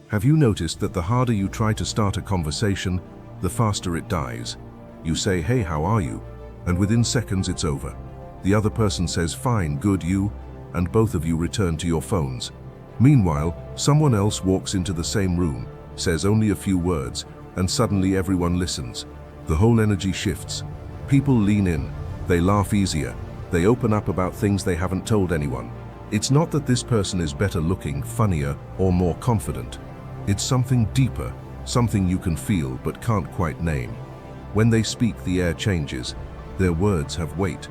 Have you noticed that the harder you try to start a conversation, the faster it dies? You say, "Hey, how are you?" And within seconds it's over. The other person says, "Fine, good, you?" And both of you return to your phones. Meanwhile, someone else walks into the same room, says only a few words, and suddenly everyone listens. The whole energy shifts. People lean in, they laugh easier, they open up about things they haven't told anyone. It's not that this person is better looking, funnier, or more confident. It's something deeper, something you can feel but can't quite name. When they speak, the air changes. Their words have weight.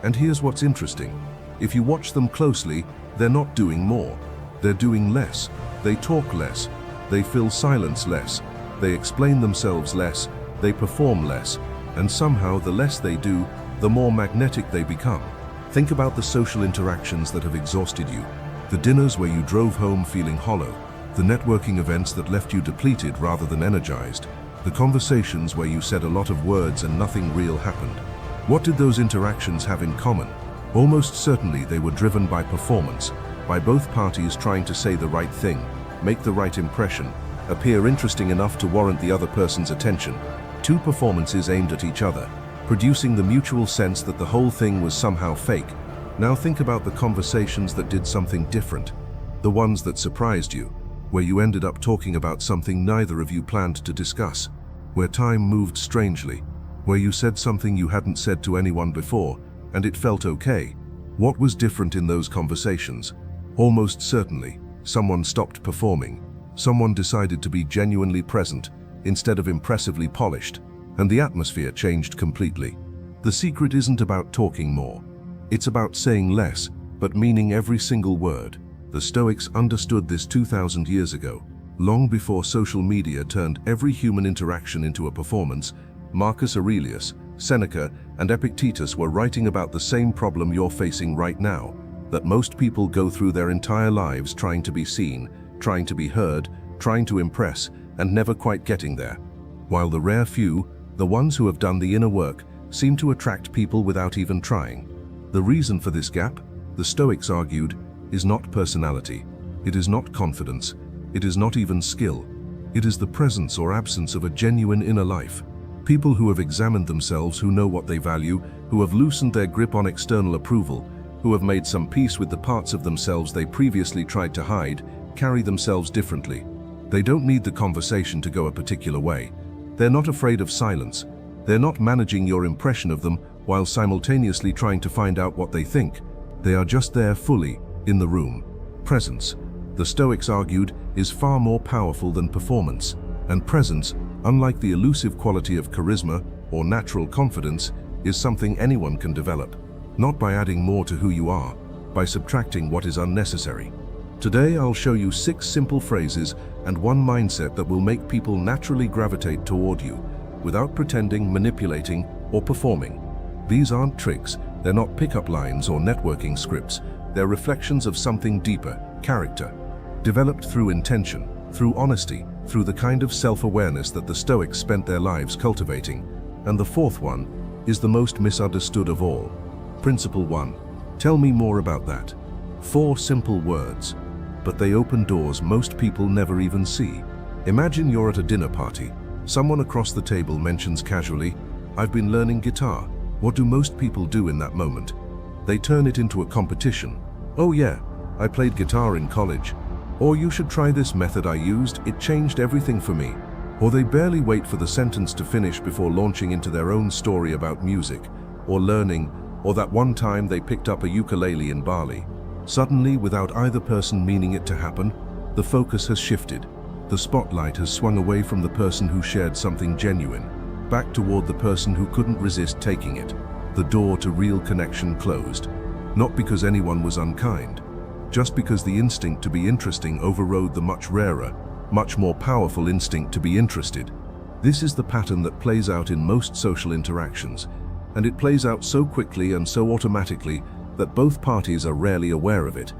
And here's what's interesting. If you watch them closely, they're not doing more. They're doing less. They talk less. They fill silence less. They explain themselves less. They perform less. And somehow, the less they do, the more magnetic they become. Think about the social interactions that have exhausted you. The dinners where you drove home feeling hollow. The networking events that left you depleted rather than energized. The conversations where you said a lot of words and nothing real happened. What did those interactions have in common? Almost certainly they were driven by performance, by both parties trying to say the right thing, make the right impression, appear interesting enough to warrant the other person's attention. Two performances aimed at each other, producing the mutual sense that the whole thing was somehow fake. Now think about the conversations that did something different. The ones that surprised you, where you ended up talking about something neither of you planned to discuss, where time moved strangely, where you said something you hadn't said to anyone before, and it felt okay. What was different in those conversations? Almost certainly, someone stopped performing. Someone decided to be genuinely present, instead of impressively polished, and the atmosphere changed completely. The secret isn't about talking more. It's about saying less, but meaning every single word. The Stoics understood this 2,000 years ago, long before social media turned every human interaction into a performance. Marcus Aurelius, Seneca, and Epictetus were writing about the same problem you're facing right now, that most people go through their entire lives trying to be seen, trying to be heard, trying to impress, and never quite getting there. While the rare few, the ones who have done the inner work, seem to attract people without even trying. The reason for this gap, the Stoics argued, is not personality. It is not confidence. It is not even skill. It is the presence or absence of a genuine inner life. People who have examined themselves, who know what they value, who have loosened their grip on external approval, who have made some peace with the parts of themselves they previously tried to hide, carry themselves differently. They don't need the conversation to go a particular way. They're not afraid of silence. They're not managing your impression of them while simultaneously trying to find out what they think. They are just there fully, in the room. Presence, the Stoics argued, is far more powerful than performance. And presence, unlike the elusive quality of charisma or natural confidence, is something anyone can develop. Not by adding more to who you are, by subtracting what is unnecessary. Today I'll show you 6 simple phrases and one mindset that will make people naturally gravitate toward you, without pretending, manipulating, or performing. These aren't tricks, they're not pickup lines or networking scripts, they're reflections of something deeper, character, developed through intention, through honesty, through the kind of self-awareness that the Stoics spent their lives cultivating. And the fourth one is the most misunderstood of all. Principle 1. Tell me more about that. 4 simple words, but they open doors most people never even see. Imagine you're at a dinner party. Someone across the table mentions casually, "I've been learning guitar." What do most people do in that moment? They turn it into a competition. "Oh yeah, I played guitar in college." Or "You should try this method I used, it changed everything for me." Or they barely wait for the sentence to finish before launching into their own story about music, or learning, or that one time they picked up a ukulele in Bali. Suddenly, without either person meaning it to happen, the focus has shifted. The spotlight has swung away from the person who shared something genuine, back toward the person who couldn't resist taking it. The door to real connection closed. Not because anyone was unkind, just because the instinct to be interesting overrode the much rarer, much more powerful instinct to be interested. This is the pattern that plays out in most social interactions, and it plays out so quickly and so automatically that both parties are rarely aware of it.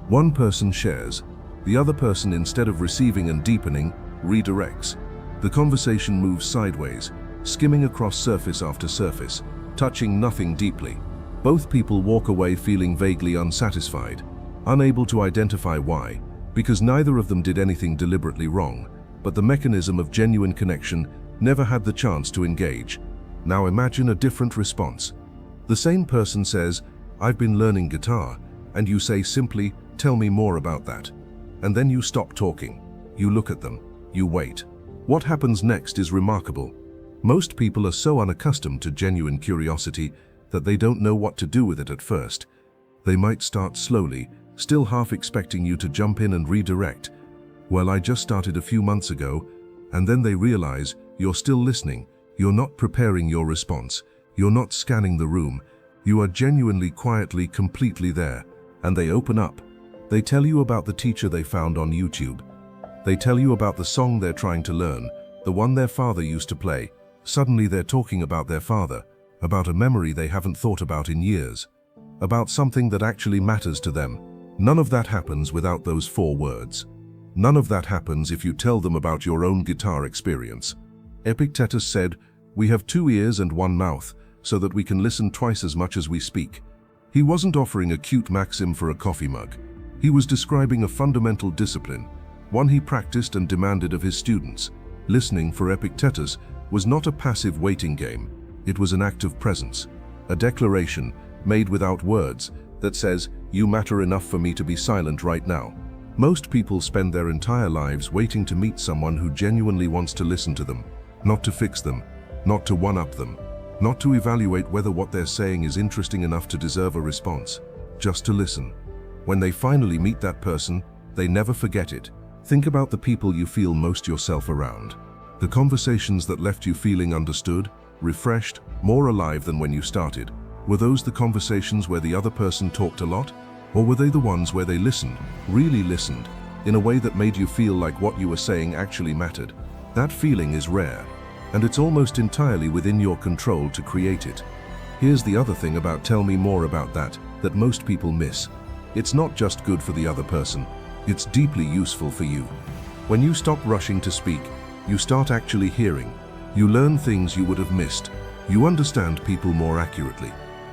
One person shares, the other person, instead of receiving and deepening, redirects. The conversation moves sideways, skimming across surface after surface, touching nothing deeply. Both people walk away feeling vaguely unsatisfied, unable to identify why, because neither of them did anything deliberately wrong, but the mechanism of genuine connection never had the chance to engage. Now imagine a different response. The same person says, "I've been learning guitar," and you say simply, "Tell me more about that." And then you stop talking. You look at them. You wait. What happens next is remarkable. Most people are so unaccustomed to genuine curiosity that they don't know what to do with it at first. They might start slowly, still half expecting you to jump in and redirect. "Well, I just started a few months ago," and then they realize you're still listening. You're not preparing your response. You're not scanning the room. You are genuinely, quietly, completely there. And they open up. They tell you about the teacher they found on YouTube. They tell you about the song they're trying to learn, the one their father used to play. Suddenly they're talking about their father, about a memory they haven't thought about in years, about something that actually matters to them. None of that happens without those 4 words. None of that happens if you tell them about your own guitar experience. Epictetus said, "We have 2 ears and 1 mouth, so that we can listen twice as much as we speak." He wasn't offering a cute maxim for a coffee mug. He was describing a fundamental discipline, one he practiced and demanded of his students. Listening, for Epictetus, was not a passive waiting game. It was an act of presence, a declaration made without words that says, "You matter enough for me to be silent right now." Most people spend their entire lives waiting to meet someone who genuinely wants to listen to them, not to fix them, not to one-up them, not to evaluate whether what they're saying is interesting enough to deserve a response, just to listen. When they finally meet that person, they never forget it. Think about the people you feel most yourself around. The conversations that left you feeling understood, refreshed, more alive than when you started. Were those the conversations where the other person talked a lot? Or were they the ones where they listened, really listened, in a way that made you feel like what you were saying actually mattered? That feeling is rare, and it's almost entirely within your control to create it. Here's the other thing about "tell me more about that" that most people miss. It's not just good for the other person, it's deeply useful for you. When you stop rushing to speak, you start actually hearing. You learn things you would have missed. You understand people more accurately.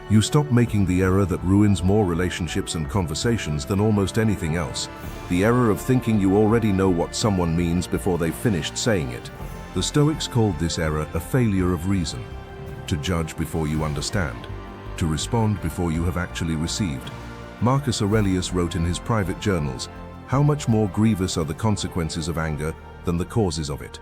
You stop making the error that ruins more relationships and conversations than almost anything else. The error of thinking you already know what someone means before they've finished saying it. The Stoics called this error a failure of reason. To judge before you understand. To respond before you have actually received. Marcus Aurelius wrote in his private journals, "How much more grievous are the consequences of anger than the causes of it."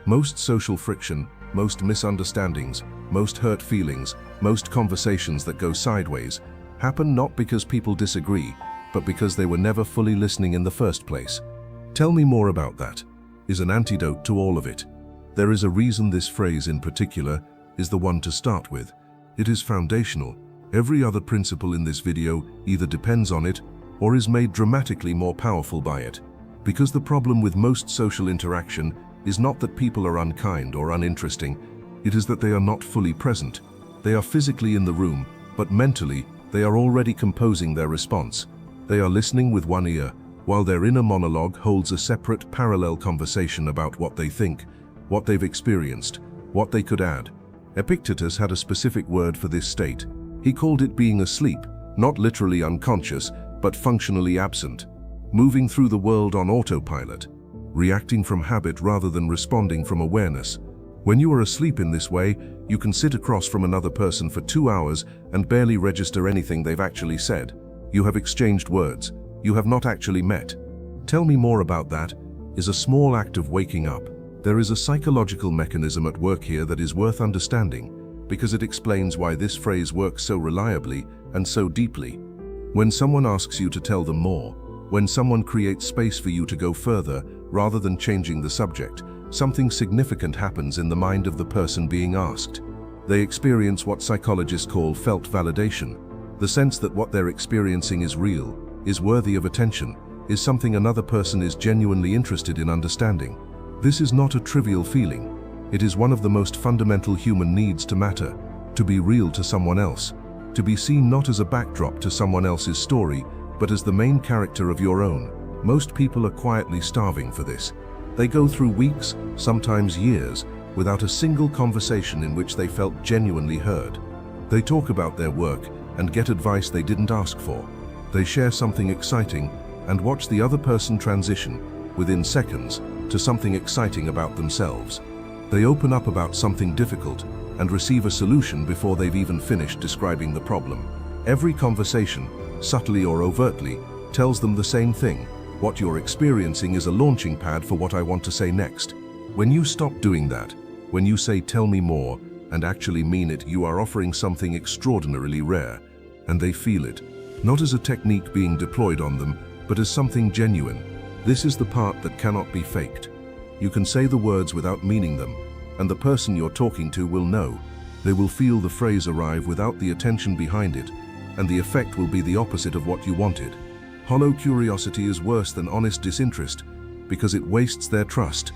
Most social friction, most misunderstandings, most hurt feelings, most conversations that go sideways happen not because people disagree, but because they were never fully listening in the first place. "Tell me more about that" is an antidote to all of it. There is a reason this phrase in particular is the one to start with. It is foundational. Every other principle in this video either depends on it or is made dramatically more powerful by it. Because the problem with most social interaction is not that people are unkind or uninteresting, it is that they are not fully present. They are physically in the room, but mentally, they are already composing their response. They are listening with one ear, while their inner monologue holds a separate, parallel conversation about what they think, what they've experienced, what they could add. Epictetus had a specific word for this state. He called it being asleep, not literally unconscious, but functionally absent, moving through the world on autopilot, reacting from habit rather than responding from awareness. When you are asleep in this way, you can sit across from another person for 2 hours and barely register anything they've actually said. You have exchanged words. You have not actually met. "Tell me more about that" is a small act of waking up. There is a psychological mechanism at work here that is worth understanding, because it explains why this phrase works so reliably and so deeply. When someone asks you to tell them more, when someone creates space for you to go further rather than changing the subject, something significant happens in the mind of the person being asked. They experience what psychologists call felt validation, the sense that what they're experiencing is real, is worthy of attention, is something another person is genuinely interested in understanding. This is not a trivial feeling. It is one of the most fundamental human needs to matter, to be real to someone else, to be seen not as a backdrop to someone else's story, but as the main character of your own. Most people are quietly starving for this. They go through weeks, sometimes years, without a single conversation in which they felt genuinely heard. They talk about their work and get advice they didn't ask for. They share something exciting and watch the other person transition, within seconds, to something exciting about themselves. They open up about something difficult and receive a solution before they've even finished describing the problem. Every conversation, subtly or overtly, tells them the same thing. What you're experiencing is a launching pad for what I want to say next. When you stop doing that, when you say "tell me more" and actually mean it, you are offering something extraordinarily rare, and they feel it, not as a technique being deployed on them, but as something genuine. This is the part that cannot be faked. You can say the words without meaning them, and the person you're talking to will know. They will feel the phrase arrive without the attention behind it, and the effect will be the opposite of what you wanted. Hollow curiosity is worse than honest disinterest, because it wastes their trust.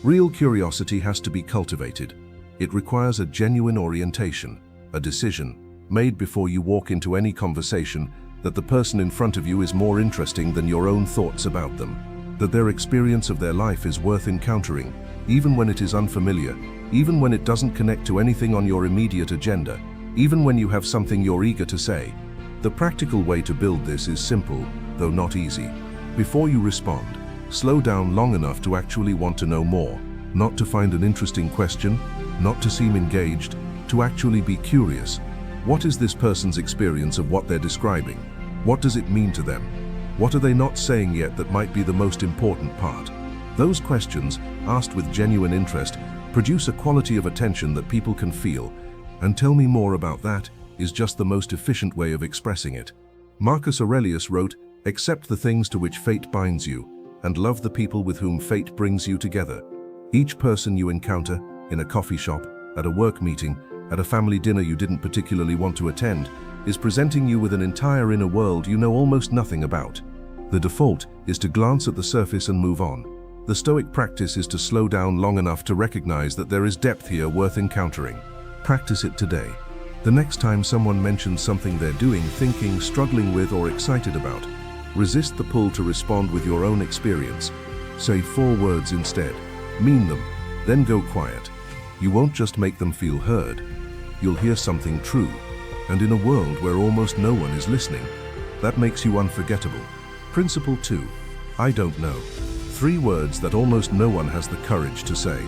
Real curiosity has to be cultivated. It requires a genuine orientation, a decision, made before you walk into any conversation, that the person in front of you is more interesting than your own thoughts about them, that their experience of their life is worth encountering, even when it is unfamiliar, even when it doesn't connect to anything on your immediate agenda, even when you have something you're eager to say. The practical way to build this is simple, though not easy. Before you respond, slow down long enough to actually want to know more, not to find an interesting question, not to seem engaged, to actually be curious. What is this person's experience of what they're describing? What does it mean to them? What are they not saying yet that might be the most important part? Those questions, asked with genuine interest, produce a quality of attention that people can feel, and "tell me more about that" is just the most efficient way of expressing it. Marcus Aurelius wrote, "Accept the things to which fate binds you, and love the people with whom fate brings you together." Each person you encounter, in a coffee shop, at a work meeting, at a family dinner you didn't particularly want to attend, is presenting you with an entire inner world you know almost nothing about. The default is to glance at the surface and move on. The Stoic practice is to slow down long enough to recognize that there is depth here worth encountering. Practice it today. The next time someone mentions something they're doing, thinking, struggling with, or excited about, resist the pull to respond with your own experience. Say 4 words instead. Mean them, then go quiet. You won't just make them feel heard. You'll hear something true. And in a world where almost no one is listening, that makes you unforgettable. Principle 2. I don't know. 3 words that almost no one has the courage to say.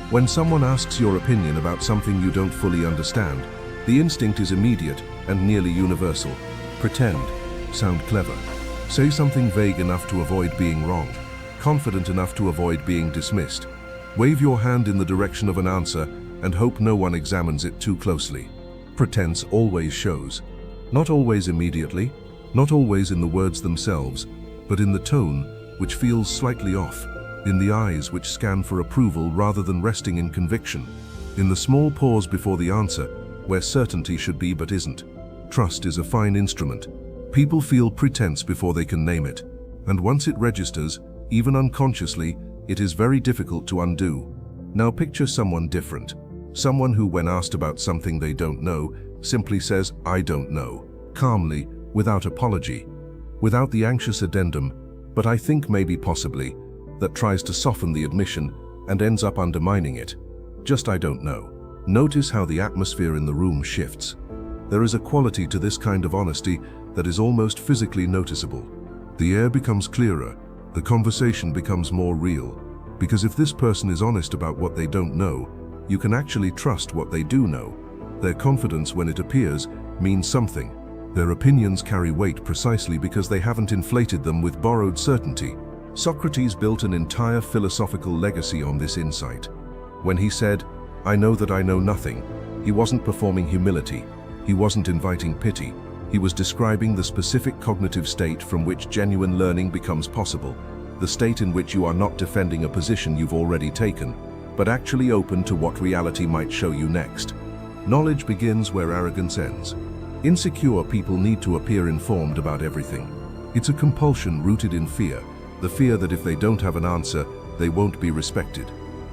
When someone asks your opinion about something you don't fully understand, the instinct is immediate and nearly universal. Pretend. Sound clever. Say something vague enough to avoid being wrong, confident enough to avoid being dismissed. Wave your hand in the direction of an answer and hope no one examines it too closely. Pretense always shows. Not always immediately, not always in the words themselves, but in the tone, which feels slightly off, in the eyes which scan for approval rather than resting in conviction, in the small pause before the answer, where certainty should be but isn't. Trust is a fine instrument. People feel pretense before they can name it, and once it registers, even unconsciously, it is very difficult to undo. Now picture someone different. Someone who, when asked about something they don't know, simply says, "I don't know," calmly, without apology, without the anxious addendum, "but I think maybe possibly," that tries to soften the admission and ends up undermining it. Just "I don't know." Notice how the atmosphere in the room shifts. There is a quality to this kind of honesty that is almost physically noticeable. The air becomes clearer, the conversation becomes more real, because if this person is honest about what they don't know, you can actually trust what they do know. Their confidence, when it appears, means something. Their opinions carry weight precisely because they haven't inflated them with borrowed certainty. Socrates built an entire philosophical legacy on this insight. When he said, "I know that I know nothing," he wasn't performing humility. He wasn't inviting pity. He was describing the specific cognitive state from which genuine learning becomes possible, the state in which you are not defending a position you've already taken, but actually open to what reality might show you next. Knowledge begins where arrogance ends. Insecure people need to appear informed about everything. It's a compulsion rooted in fear, the fear that if they don't have an answer, they won't be respected,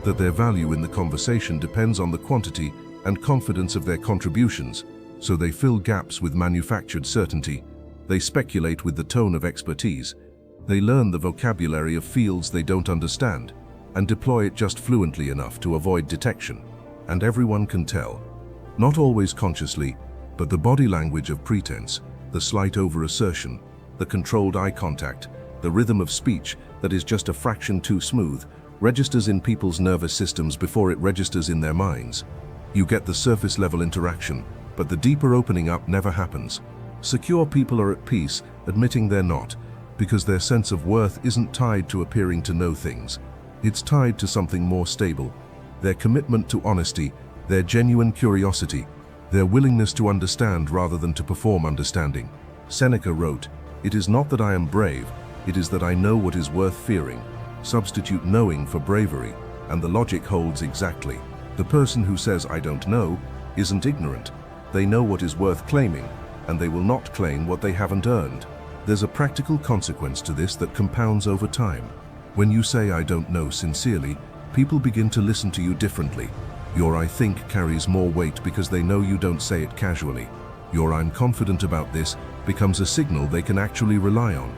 that their value in the conversation depends on the quantity and confidence of their contributions, so they fill gaps with manufactured certainty. They speculate with the tone of expertise. They learn the vocabulary of fields they don't understand and deploy it just fluently enough to avoid detection. And everyone can tell, not always consciously, but the body language of pretense, the slight over-assertion, the controlled eye contact, the rhythm of speech that is just a fraction too smooth, registers in people's nervous systems before it registers in their minds. You get the surface-level interaction, but the deeper opening up never happens. Secure people are at peace, admitting they're not, because their sense of worth isn't tied to appearing to know things. It's tied to something more stable. Their commitment to honesty, their genuine curiosity, their willingness to understand rather than to perform understanding. Seneca wrote, "It is not that I am brave, it is that I know what is worth fearing." Substitute knowing for bravery, and the logic holds exactly. The person who says "I don't know" isn't ignorant. They know what is worth claiming, and they will not claim what they haven't earned. There's a practical consequence to this that compounds over time. When you say "I don't know" sincerely, people begin to listen to you differently. Your "I think" carries more weight because they know you don't say it casually. Your "I'm confident about this" becomes a signal they can actually rely on.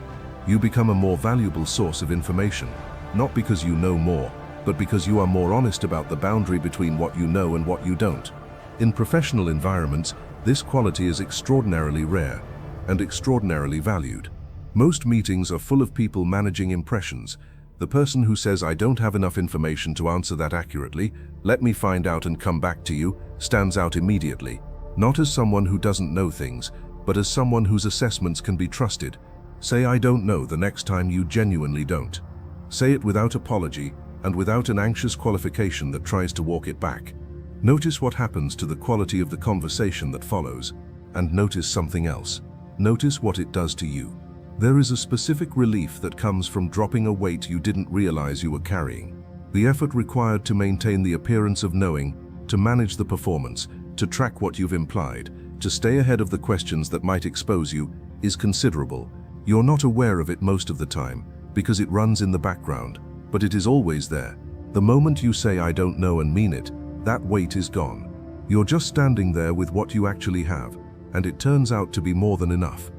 You become a more valuable source of information, not because you know more, but because you are more honest about the boundary between what you know and what you don't. In professional environments, this quality is extraordinarily rare and extraordinarily valued. Most meetings are full of people managing impressions. The person who says "I don't have enough information to answer that accurately, let me find out and come back to you," stands out immediately, not as someone who doesn't know things, but as someone whose assessments can be trusted. Say "I don't know" the next time you genuinely don't. Say it without apology and without an anxious qualification that tries to walk it back. Notice what happens to the quality of the conversation that follows, and notice something else. Notice what it does to you. There is a specific relief that comes from dropping a weight you didn't realize you were carrying. The effort required to maintain the appearance of knowing, to manage the performance, to track what you've implied, to stay ahead of the questions that might expose you, is considerable. You're not aware of it most of the time, because it runs in the background, but it is always there. The moment you say "I don't know" and mean it, that weight is gone. You're just standing there with what you actually have, and it turns out to be more than enough.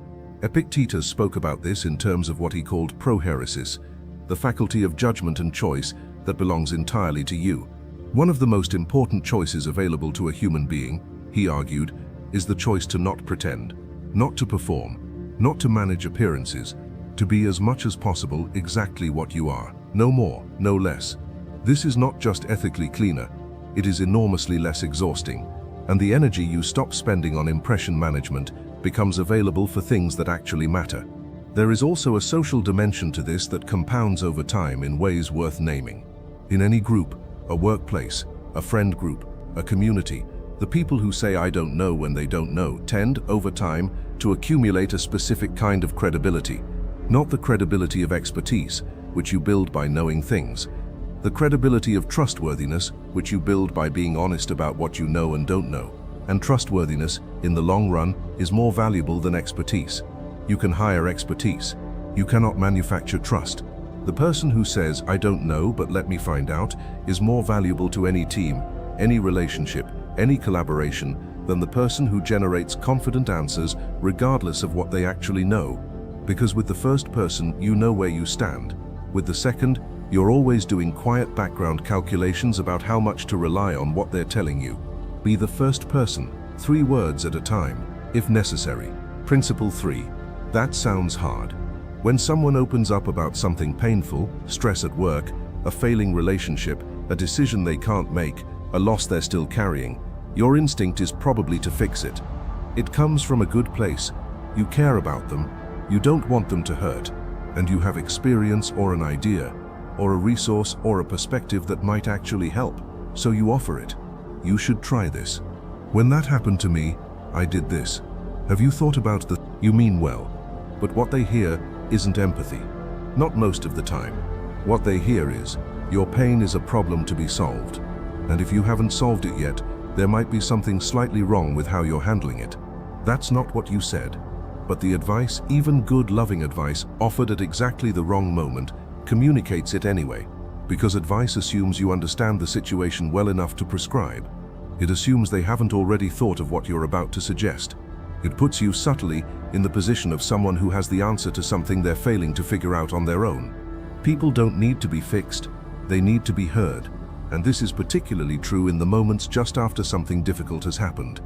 Epictetus spoke about this in terms of what he called prohairesis, the faculty of judgment and choice that belongs entirely to you. One of the most important choices available to a human being, he argued, is the choice to not pretend, not to perform, not to manage appearances, to be as much as possible exactly what you are, no more, no less. This is not just ethically cleaner, it is enormously less exhausting, and the energy you stop spending on impression management becomes available for things that actually matter. There is also a social dimension to this that compounds over time in ways worth naming. In any group, a workplace, a friend group, a community, the people who say "I don't know" when they don't know tend, over time, to accumulate a specific kind of credibility. Not the credibility of expertise, which you build by knowing things. The credibility of trustworthiness, which you build by being honest about what you know and don't know. And trustworthiness, in the long run, is more valuable than expertise. You can hire expertise. You cannot manufacture trust. The person who says "I don't know, but let me find out" is more valuable to any team, any relationship, any collaboration than the person who generates confident answers regardless of what they actually know. Because with the first person, you know where you stand. With the second, you're always doing quiet background calculations about how much to rely on what they're telling you. Be the first person, 3 words at a time, if necessary. Principle 3. That sounds hard. When someone opens up about something painful, stress at work, a failing relationship, a decision they can't make, a loss they're still carrying, your instinct is probably to fix it. It comes from a good place. You care about them, you don't want them to hurt, and you have experience or an idea, or a resource or a perspective that might actually help, so you offer it. You should try this. When that happened to me, I did this. Have you thought about the... You mean well, but what they hear isn't empathy. Not most of the time. What they hear is, your pain is a problem to be solved. And if you haven't solved it yet, there might be something slightly wrong with how you're handling it. That's not what you said. But the advice, even good loving advice, offered at exactly the wrong moment, communicates it anyway. Because advice assumes you understand the situation well enough to prescribe. It assumes they haven't already thought of what you're about to suggest. It puts you subtly in the position of someone who has the answer to something they're failing to figure out on their own. People don't need to be fixed, they need to be heard. And this is particularly true in the moments just after something difficult has happened.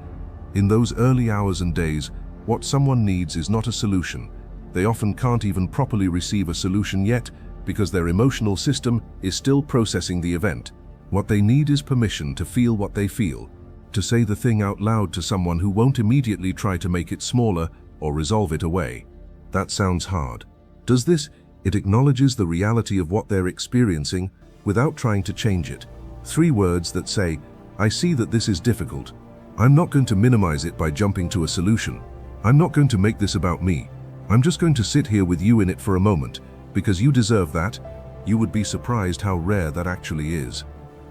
In those early hours and days, what someone needs is not a solution, They often can't even properly receive a solution yet because their emotional system is still processing the event. What they need is permission to feel what they feel, to say the thing out loud to someone who won't immediately try to make it smaller or resolve it away. That sounds hard. Does this? It acknowledges the reality of what they're experiencing without trying to change it. 3 words that say, I see that this is difficult. I'm not going to minimize it by jumping to a solution. I'm not going to make this about me. I'm just going to sit here with you in it for a moment, because you deserve that. You would be surprised how rare that actually is.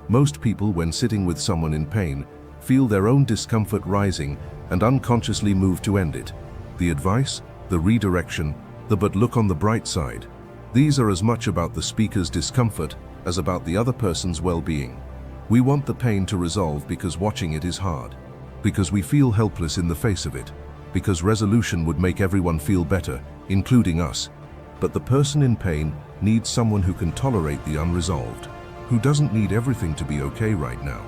Most people, when sitting with someone in pain, feel their own discomfort rising and unconsciously move to end it. The advice, the redirection, the but look on the bright side. These are as much about the speaker's discomfort as about the other person's well-being. We want the pain to resolve because watching it is hard, because we feel helpless in the face of it, because resolution would make everyone feel better, including us. But the person in pain needs someone who can tolerate the unresolved, who doesn't need everything to be okay right now,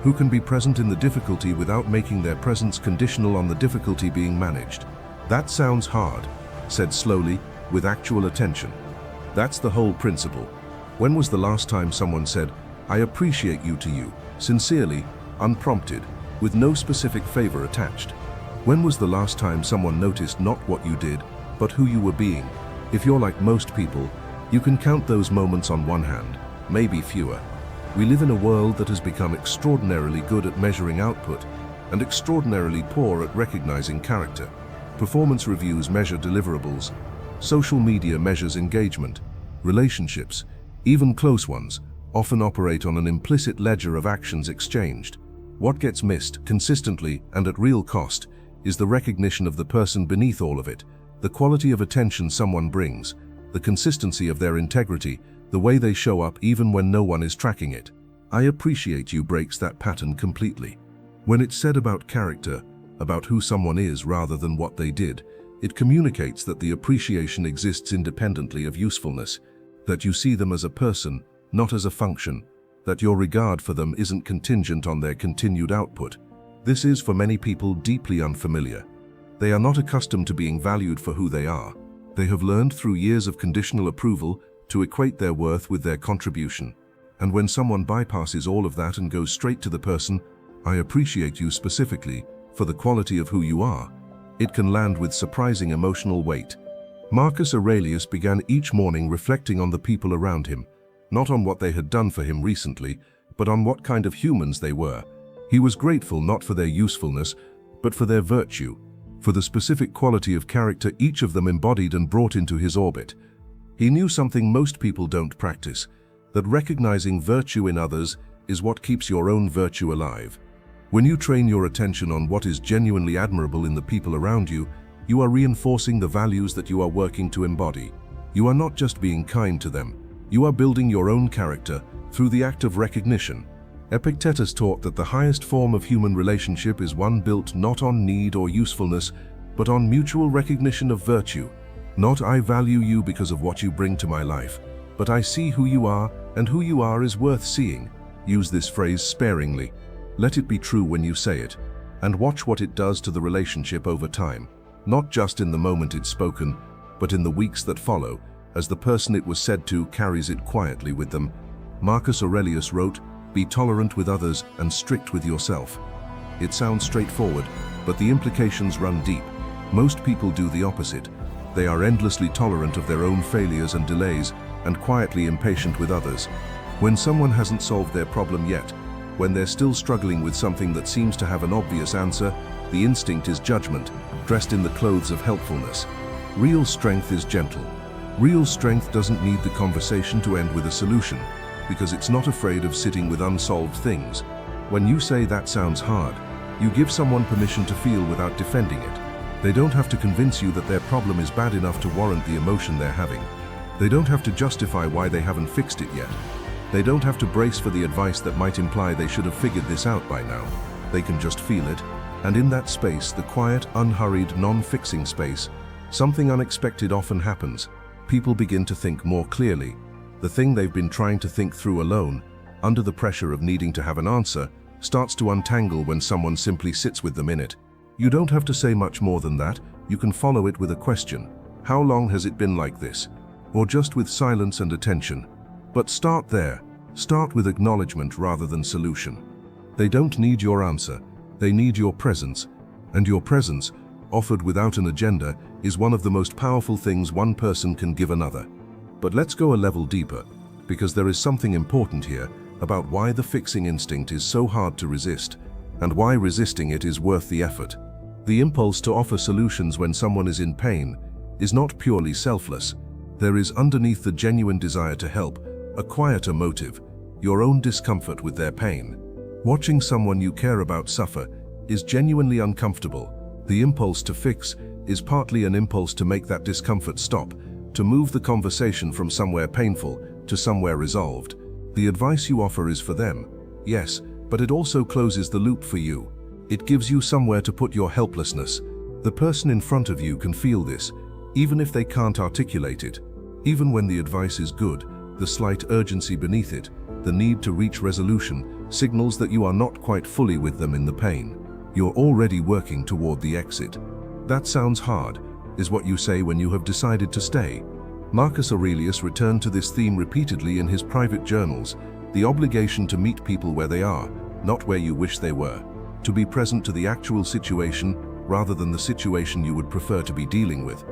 who can be present in the difficulty without making their presence conditional on the difficulty being managed. That sounds hard, said slowly, with actual attention. That's the whole principle. When was the last time someone said, I appreciate you to you, sincerely, unprompted, with no specific favor attached? When was the last time someone noticed not what you did, but who you were being? If you're like most people, you can count those moments on one hand, maybe fewer. We live in a world that has become extraordinarily good at measuring output and extraordinarily poor at recognizing character. Performance reviews measure deliverables. Social media measures engagement. Relationships, even close ones, often operate on an implicit ledger of actions exchanged. What gets missed, consistently and at real cost, is the recognition of the person beneath all of it, the quality of attention someone brings, the consistency of their integrity, the way they show up even when no one is tracking it. I appreciate you breaks that pattern completely. When it's said about character, about who someone is rather than what they did, it communicates that the appreciation exists independently of usefulness, that you see them as a person, not as a function, that your regard for them isn't contingent on their continued output. This is, for many people, deeply unfamiliar. They are not accustomed to being valued for who they are. They have learned through years of conditional approval to equate their worth with their contribution. And when someone bypasses all of that and goes straight to the person, I appreciate you specifically for the quality of who you are, it can land with surprising emotional weight. Marcus Aurelius began each morning reflecting on the people around him, not on what they had done for him recently, but on what kind of humans they were. He was grateful not for their usefulness, but for their virtue, for the specific quality of character each of them embodied and brought into his orbit. He knew something most people don't practice, that recognizing virtue in others is what keeps your own virtue alive. When you train your attention on what is genuinely admirable in the people around you, you are reinforcing the values that you are working to embody. You are not just being kind to them, you are building your own character through the act of recognition. Epictetus taught that the highest form of human relationship is one built not on need or usefulness, but on mutual recognition of virtue. Not I value you because of what you bring to my life, but I see who you are, and who you are is worth seeing. Use this phrase sparingly. Let it be true when you say it, and watch what it does to the relationship over time. Not just in the moment it's spoken, but in the weeks that follow, as the person it was said to carries it quietly with them. Marcus Aurelius wrote, "Be tolerant with others and strict with yourself." It sounds straightforward, but the implications run deep. Most people do the opposite. They are endlessly tolerant of their own failures and delays, and quietly impatient with others. When someone hasn't solved their problem yet, when they're still struggling with something that seems to have an obvious answer, the instinct is judgment, dressed in the clothes of helpfulness. Real strength is gentle. Real strength doesn't need the conversation to end with a solution, because it's not afraid of sitting with unsolved things. When you say that sounds hard, you give someone permission to feel without defending it. They don't have to convince you that their problem is bad enough to warrant the emotion they're having. They don't have to justify why they haven't fixed it yet. They don't have to brace for the advice that might imply they should have figured this out by now. They can just feel it, and in that space, the quiet, unhurried, non-fixing space, something unexpected often happens. People begin to think more clearly. The thing they've been trying to think through alone, under the pressure of needing to have an answer, starts to untangle when someone simply sits with them in it. You don't have to say much more than that. You can follow it with a question. How long has it been like this? Or just with silence and attention? But start there. Start with acknowledgement rather than solution. They don't need your answer, they need your presence. And your presence, offered without an agenda, is one of the most powerful things one person can give another. But let's go a level deeper, because there is something important here about why the fixing instinct is so hard to resist, and why resisting it is worth the effort. The impulse to offer solutions when someone is in pain is not purely selfless. There is underneath the genuine desire to help a quieter motive, your own discomfort with their pain. Watching someone you care about suffer is genuinely uncomfortable. The impulse to fix is partly an impulse to make that discomfort stop, to move the conversation from somewhere painful to somewhere resolved. The advice you offer is for them, yes, but it also closes the loop for you. It gives you somewhere to put your helplessness. The person in front of you can feel this, even if they can't articulate it. Even when the advice is good, the slight urgency beneath it, the need to reach resolution, signals that you are not quite fully with them in the pain. You're already working toward the exit. That sounds hard, is what you say when you have decided to stay. Marcus Aurelius returned to this theme repeatedly in his private journals, the obligation to meet people where they are, not where you wish they were. To be present to the actual situation, rather than the situation you would prefer to be dealing with.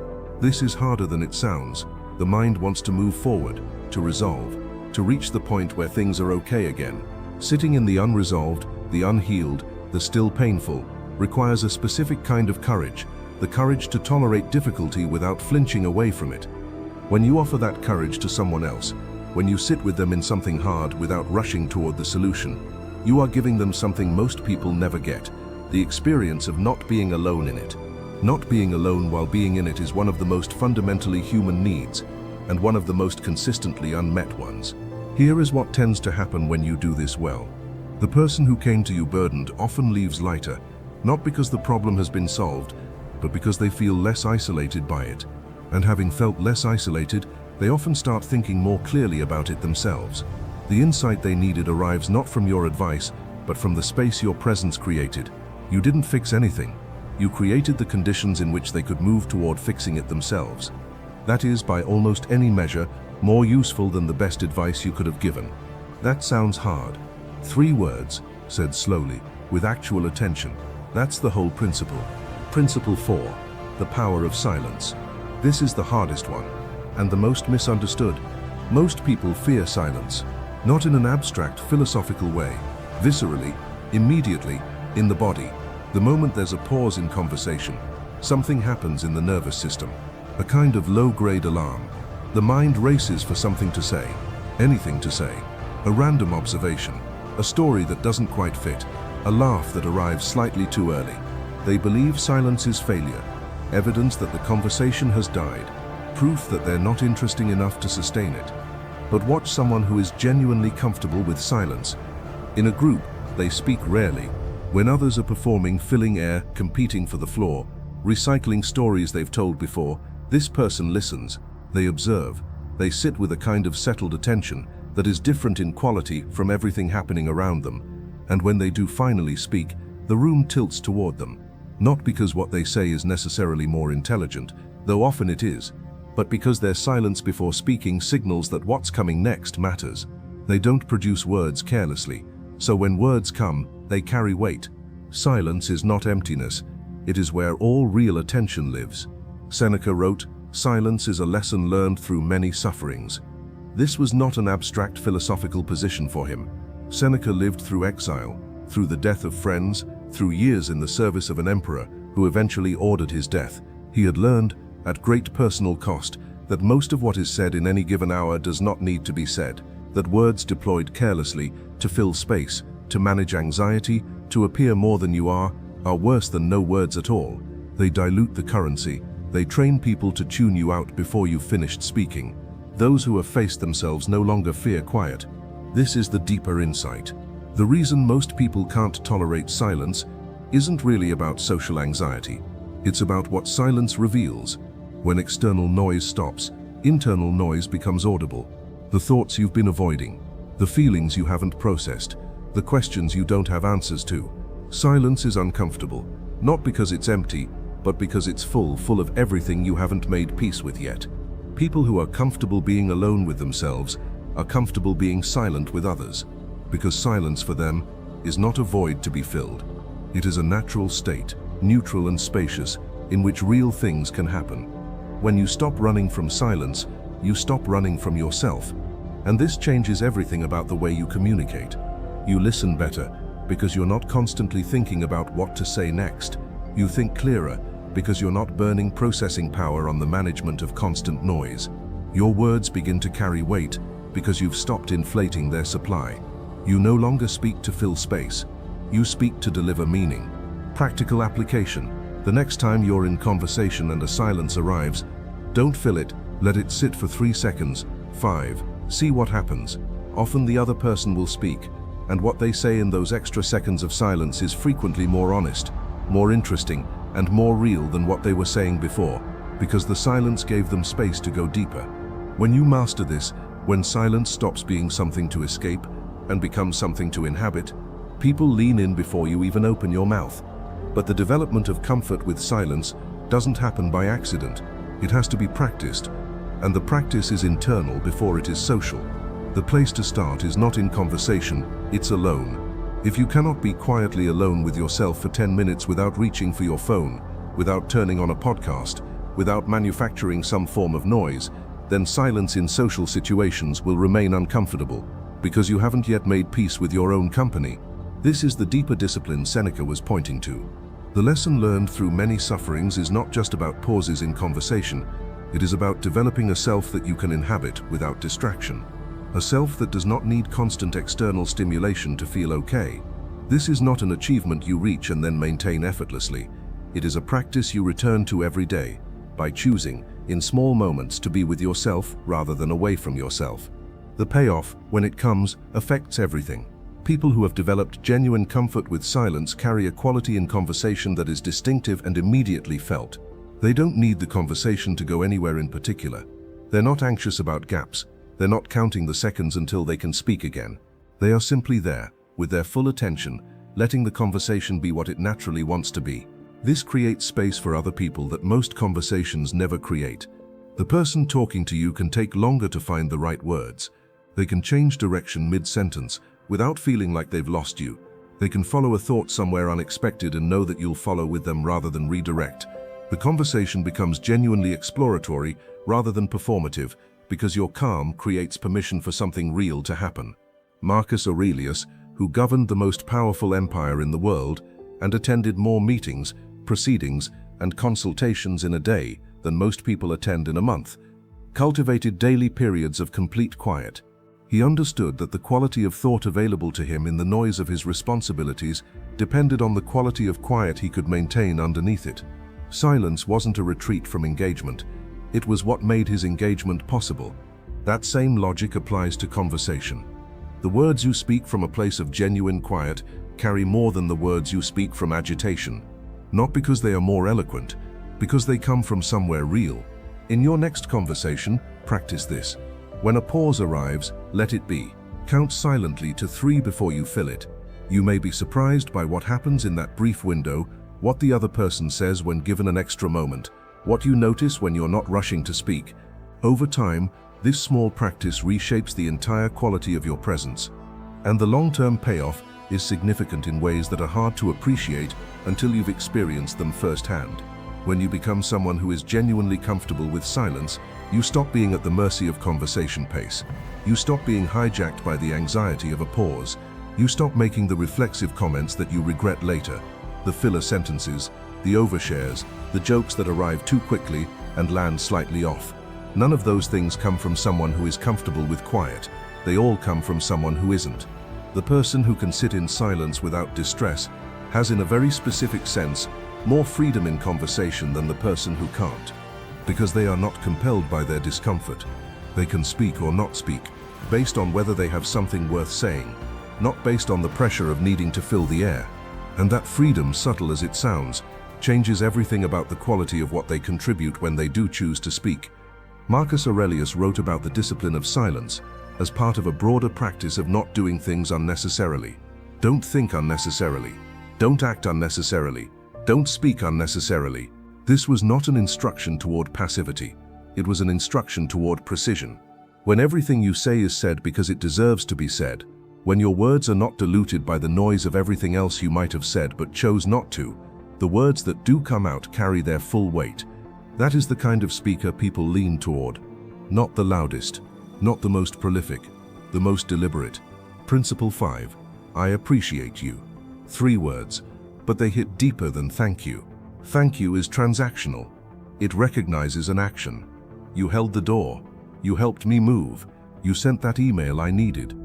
This is harder than it sounds. The mind wants to move forward, to resolve, to reach the point where things are okay again. Sitting in the unresolved, the unhealed, the still painful, requires a specific kind of courage, the courage to tolerate difficulty without flinching away from it. When you offer that courage to someone else, when you sit with them in something hard without rushing toward the solution, you are giving them something most people never get, the experience of not being alone in it. Not being alone while being in it is one of the most fundamentally human needs, and one of the most consistently unmet ones. Here is what tends to happen when you do this well. The person who came to you burdened often leaves lighter, not because the problem has been solved, but because they feel less isolated by it. And having felt less isolated, they often start thinking more clearly about it themselves. The insight they needed arrives not from your advice, but from the space your presence created. You didn't fix anything. You created the conditions in which they could move toward fixing it themselves. That is, by almost any measure, more useful than the best advice you could have given. That sounds hard. 3 words, said slowly, with actual attention. That's the whole principle. Principle 4, the power of silence. This is the hardest one, and the most misunderstood. Most people fear silence, not in an abstract philosophical way, viscerally, immediately, in the body. The moment there's a pause in conversation, something happens in the nervous system, a kind of low-grade alarm. The mind races for something to say, anything to say, a random observation, a story that doesn't quite fit, a laugh that arrives slightly too early. They believe silence is failure, evidence that the conversation has died, proof that they're not interesting enough to sustain it. But watch someone who is genuinely comfortable with silence. In a group, they speak rarely. When others are performing, filling air, competing for the floor, recycling stories they've told before, this person listens. They observe. They sit with a kind of settled attention that is different in quality from everything happening around them. And when they do finally speak, the room tilts toward them. Not because what they say is necessarily more intelligent, though often it is, but because their silence before speaking signals that what's coming next matters. They don't produce words carelessly, so when words come, they carry weight. Silence is not emptiness, it is where all real attention lives. Seneca wrote, "Silence is a lesson learned through many sufferings." This was not an abstract philosophical position for him. Seneca lived through exile, through the death of friends, through years in the service of an emperor who eventually ordered his death. He had learned, at great personal cost, that most of what is said in any given hour does not need to be said, that words deployed carelessly to fill space, to manage anxiety, to appear more than you are worse than no words at all. They dilute the currency. They train people to tune you out before you've finished speaking. Those who have faced themselves no longer fear quiet. This is the deeper insight. The reason most people can't tolerate silence isn't really about social anxiety. It's about what silence reveals. When external noise stops, internal noise becomes audible. The thoughts you've been avoiding, the feelings you haven't processed, the questions you don't have answers to. Silence is uncomfortable, not because it's empty, but because it's full of everything you haven't made peace with yet. People who are comfortable being alone with themselves are comfortable being silent with others, because silence for them is not a void to be filled. It is a natural state, neutral and spacious, in which real things can happen. When you stop running from silence, you stop running from yourself. And this changes everything about the way you communicate. You listen better because you're not constantly thinking about what to say next. You think clearer because you're not burning processing power on the management of constant noise. Your words begin to carry weight because you've stopped inflating their supply. You no longer speak to fill space. You speak to deliver meaning. Practical application. The next time you're in conversation and a silence arrives, don't fill it, let it sit for 3 seconds, 5. See what happens. Often the other person will speak, and what they say in those extra seconds of silence is frequently more honest, more interesting, and more real than what they were saying before, because the silence gave them space to go deeper. When you master this, when silence stops being something to escape and becomes something to inhabit, people lean in before you even open your mouth. But the development of comfort with silence doesn't happen by accident. It has to be practiced, and the practice is internal before it is social. The place to start is not in conversation, it's alone. If you cannot be quietly alone with yourself for 10 minutes without reaching for your phone, without turning on a podcast, without manufacturing some form of noise, then silence in social situations will remain uncomfortable, because you haven't yet made peace with your own company. This is the deeper discipline Seneca was pointing to. The lesson learned through many sufferings is not just about pauses in conversation, it is about developing a self that you can inhabit without distraction. A self that does not need constant external stimulation to feel okay. This is not an achievement you reach and then maintain effortlessly. It is a practice you return to every day, by choosing, in small moments, to be with yourself rather than away from yourself. The payoff, when it comes, affects everything. People who have developed genuine comfort with silence carry a quality in conversation that is distinctive and immediately felt. They don't need the conversation to go anywhere in particular. They're not anxious about gaps. They're not counting the seconds until they can speak again. They are simply there, with their full attention, letting the conversation be what it naturally wants to be. This creates space for other people that most conversations never create. The person talking to you can take longer to find the right words. They can change direction mid-sentence without feeling like they've lost you. They can follow a thought somewhere unexpected and know that you'll follow with them rather than redirect. The conversation becomes genuinely exploratory rather than performative, because your calm creates permission for something real to happen. Marcus Aurelius, who governed the most powerful empire in the world and attended more meetings, proceedings, and consultations in a day than most people attend in a month, cultivated daily periods of complete quiet. He understood that the quality of thought available to him in the noise of his responsibilities depended on the quality of quiet he could maintain underneath it. Silence wasn't a retreat from engagement. It was what made his engagement possible. That same logic applies to conversation. The words you speak from a place of genuine quiet carry more than the words you speak from agitation. Not because they are more eloquent, because they come from somewhere real. In your next conversation, practice this. When a pause arrives, let it be. Count silently to 3 before you fill it. You may be surprised by what happens in that brief window, what the other person says when given an extra moment, what you notice when you're not rushing to speak. Over time, this small practice reshapes the entire quality of your presence. And the long-term payoff is significant in ways that are hard to appreciate until you've experienced them firsthand. When you become someone who is genuinely comfortable with silence, you stop being at the mercy of conversation pace. You stop being hijacked by the anxiety of a pause. You stop making the reflexive comments that you regret later, the filler sentences, the overshares, the jokes that arrive too quickly and land slightly off. None of those things come from someone who is comfortable with quiet. They all come from someone who isn't. The person who can sit in silence without distress has, in a very specific sense, more freedom in conversation than the person who can't, because they are not compelled by their discomfort. They can speak or not speak, based on whether they have something worth saying, not based on the pressure of needing to fill the air. And that freedom, subtle as it sounds, changes everything about the quality of what they contribute when they do choose to speak. Marcus Aurelius wrote about the discipline of silence as part of a broader practice of not doing things unnecessarily. Don't think unnecessarily. Don't act unnecessarily. Don't speak unnecessarily. This was not an instruction toward passivity. It was an instruction toward precision. When everything you say is said because it deserves to be said, when your words are not diluted by the noise of everything else you might have said but chose not to, the words that do come out carry their full weight. That is the kind of speaker people lean toward. Not the loudest, not the most prolific, the most deliberate. Principle 5. I appreciate you. 3 words, but they hit deeper than thank you. Thank you is transactional. It recognizes an action. You held the door. You helped me move. You sent that email I needed.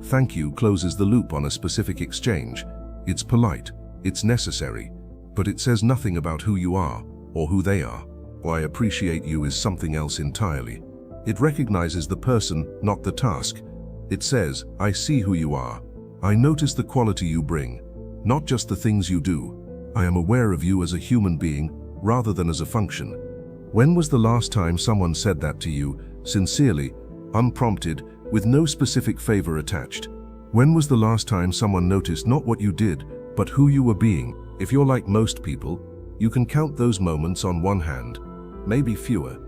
Thank you closes the loop on a specific exchange. It's polite, it's necessary, but it says nothing about who you are or who they are. I appreciate you is something else entirely. It recognizes the person, not the task. It says, I see who you are. I notice the quality you bring, not just the things you do. I am aware of you as a human being rather than as a function. When was the last time someone said that to you, sincerely, unprompted, with no specific favor attached? When was the last time someone noticed not what you did, but who you were being? If you're like most people, you can count those moments on one hand, maybe fewer.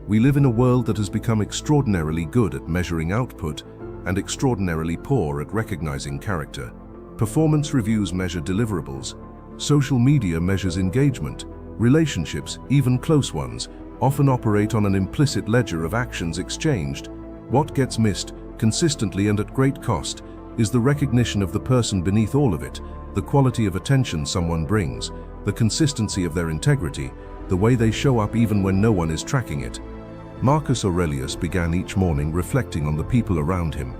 We live in a world that has become extraordinarily good at measuring output and extraordinarily poor at recognizing character. Performance reviews measure deliverables. Social media measures engagement. Relationships, even close ones, often operate on an implicit ledger of actions exchanged. What gets missed, consistently and at great cost, is the recognition of the person beneath all of it, the quality of attention someone brings, the consistency of their integrity, the way they show up even when no one is tracking it. Marcus Aurelius began each morning reflecting on the people around him,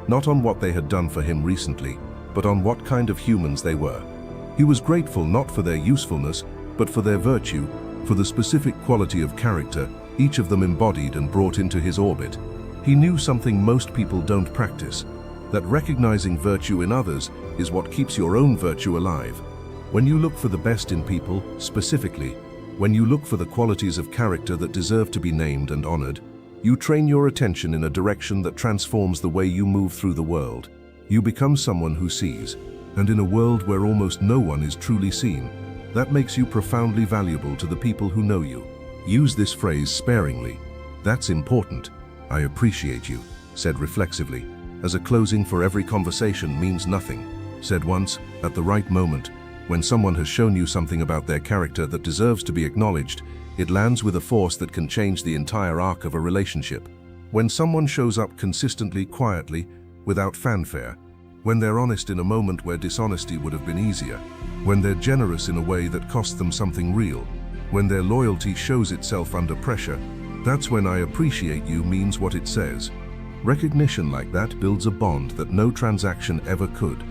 not on what they had done for him recently, but on what kind of humans they were. He was grateful not for their usefulness, but for their virtue, for the specific quality of character each of them embodied and brought into his orbit. He knew something most people don't practice, that recognizing virtue in others is what keeps your own virtue alive. When you look for the best in people, specifically, when you look for the qualities of character that deserve to be named and honored, you train your attention in a direction that transforms the way you move through the world. You become someone who sees, and in a world where almost no one is truly seen, that makes you profoundly valuable to the people who know you. Use this phrase sparingly. That's important. I appreciate you, said reflexively, as a closing for every conversation means nothing. Said once, at the right moment, when someone has shown you something about their character that deserves to be acknowledged, it lands with a force that can change the entire arc of a relationship. When someone shows up consistently, quietly, without fanfare, when they're honest in a moment where dishonesty would have been easier, when they're generous in a way that costs them something real, when their loyalty shows itself under pressure, that's when I appreciate you means what it says. Recognition like that builds a bond that no transaction ever could.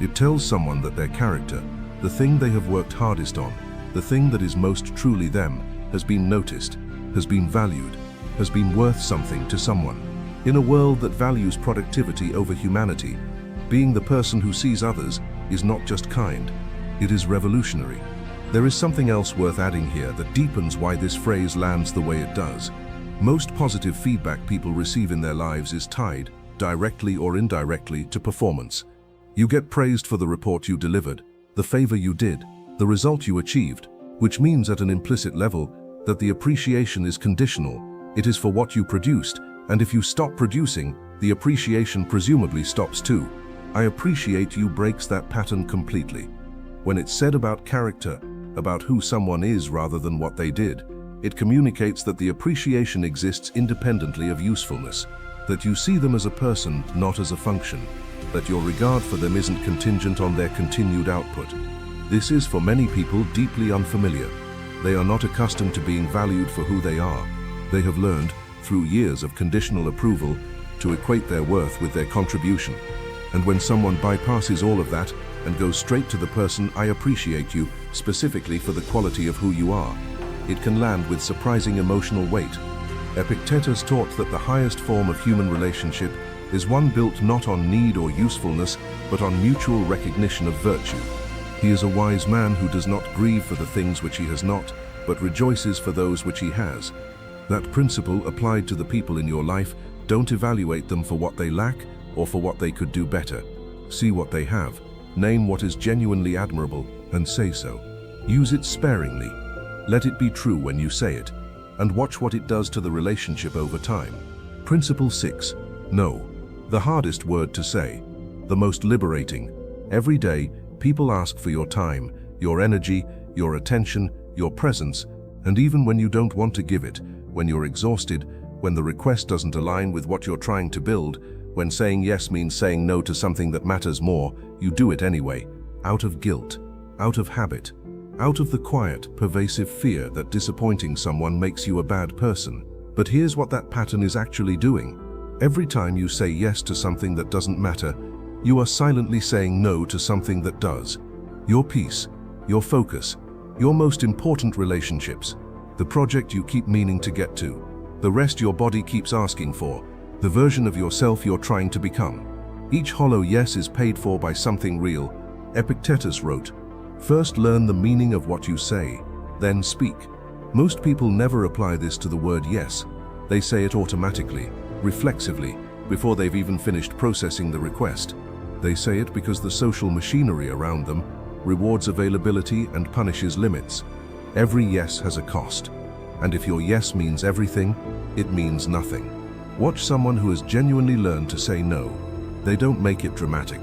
It tells someone that their character, the thing they have worked hardest on, the thing that is most truly them, has been noticed, has been valued, has been worth something to someone. In a world that values productivity over humanity, being the person who sees others is not just kind, it is revolutionary. There is something else worth adding here that deepens why this phrase lands the way it does. Most positive feedback people receive in their lives is tied, directly or indirectly, to performance. You get praised for the report you delivered, the favor you did, the result you achieved, which means at an implicit level that the appreciation is conditional. It is for what you produced, and if you stop producing, the appreciation presumably stops too. I appreciate you breaks that pattern completely. When it's said about character, about who someone is rather than what they did, it communicates that the appreciation exists independently of usefulness, that you see them as a person, not as a function, that your regard for them isn't contingent on their continued output. This is, for many people, deeply unfamiliar. They are not accustomed to being valued for who they are. They have learned, through years of conditional approval, to equate their worth with their contribution. And when someone bypasses all of that and goes straight to the person, I appreciate you, specifically for the quality of who you are, it can land with surprising emotional weight. Epictetus taught that the highest form of human relationship is one built not on need or usefulness, but on mutual recognition of virtue. He is a wise man who does not grieve for the things which he has not, but rejoices for those which he has. That principle applied to the people in your life, don't evaluate them for what they lack or for what they could do better. See what they have, name what is genuinely admirable, and say so. Use it sparingly. Let it be true when you say it, and watch what it does to the relationship over time. Principle 6. No. The hardest word to say. The most liberating. Every day, people ask for your time, your energy, your attention, your presence, and even when you don't want to give it, when you're exhausted, when the request doesn't align with what you're trying to build, when saying yes means saying no to something that matters more, you do it anyway, out of guilt, out of habit, out of the quiet, pervasive fear that disappointing someone makes you a bad person. But here's what that pattern is actually doing. Every time you say yes to something that doesn't matter, you are silently saying no to something that does. Your peace, your focus, your most important relationships, the project you keep meaning to get to, the rest your body keeps asking for, the version of yourself you're trying to become. Each hollow yes is paid for by something real. Epictetus wrote, "First learn the meaning of what you say, then speak." Most people never apply this to the word yes. They say it automatically, reflexively, before they've even finished processing the request. They say it because the social machinery around them rewards availability and punishes limits. Every yes has a cost, and if your yes means everything, it means nothing. Watch someone who has genuinely learned to say no. They don't make it dramatic.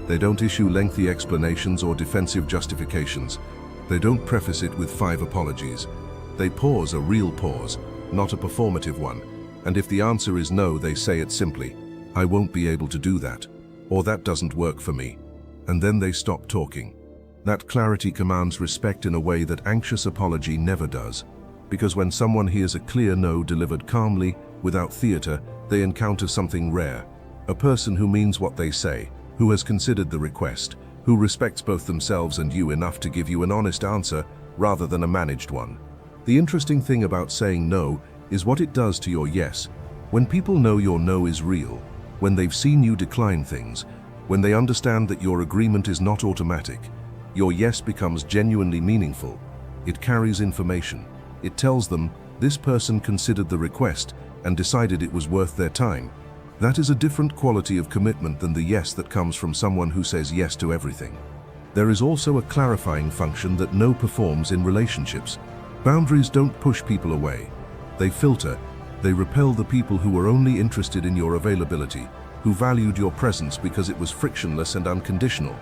They don't issue lengthy explanations or defensive justifications. They don't preface it with 5 apologies. They pause, a real pause, not a performative one. And if the answer is no, they say it simply, "I won't be able to do that," or "that doesn't work for me." And then they stop talking. That clarity commands respect in a way that anxious apology never does. Because when someone hears a clear no delivered calmly, without theater, they encounter something rare. A person who means what they say, who has considered the request, who respects both themselves and you enough to give you an honest answer rather than a managed one. The interesting thing about saying no is what it does to your yes. When people know your no is real, when they've seen you decline things, when they understand that your agreement is not automatic, your yes becomes genuinely meaningful. It carries information. It tells them, this person considered the request and decided it was worth their time. That is a different quality of commitment than the yes that comes from someone who says yes to everything. There is also a clarifying function that no performs in relationships. Boundaries don't push people away. They filter. They repel the people who were only interested in your availability, who valued your presence because it was frictionless and unconditional.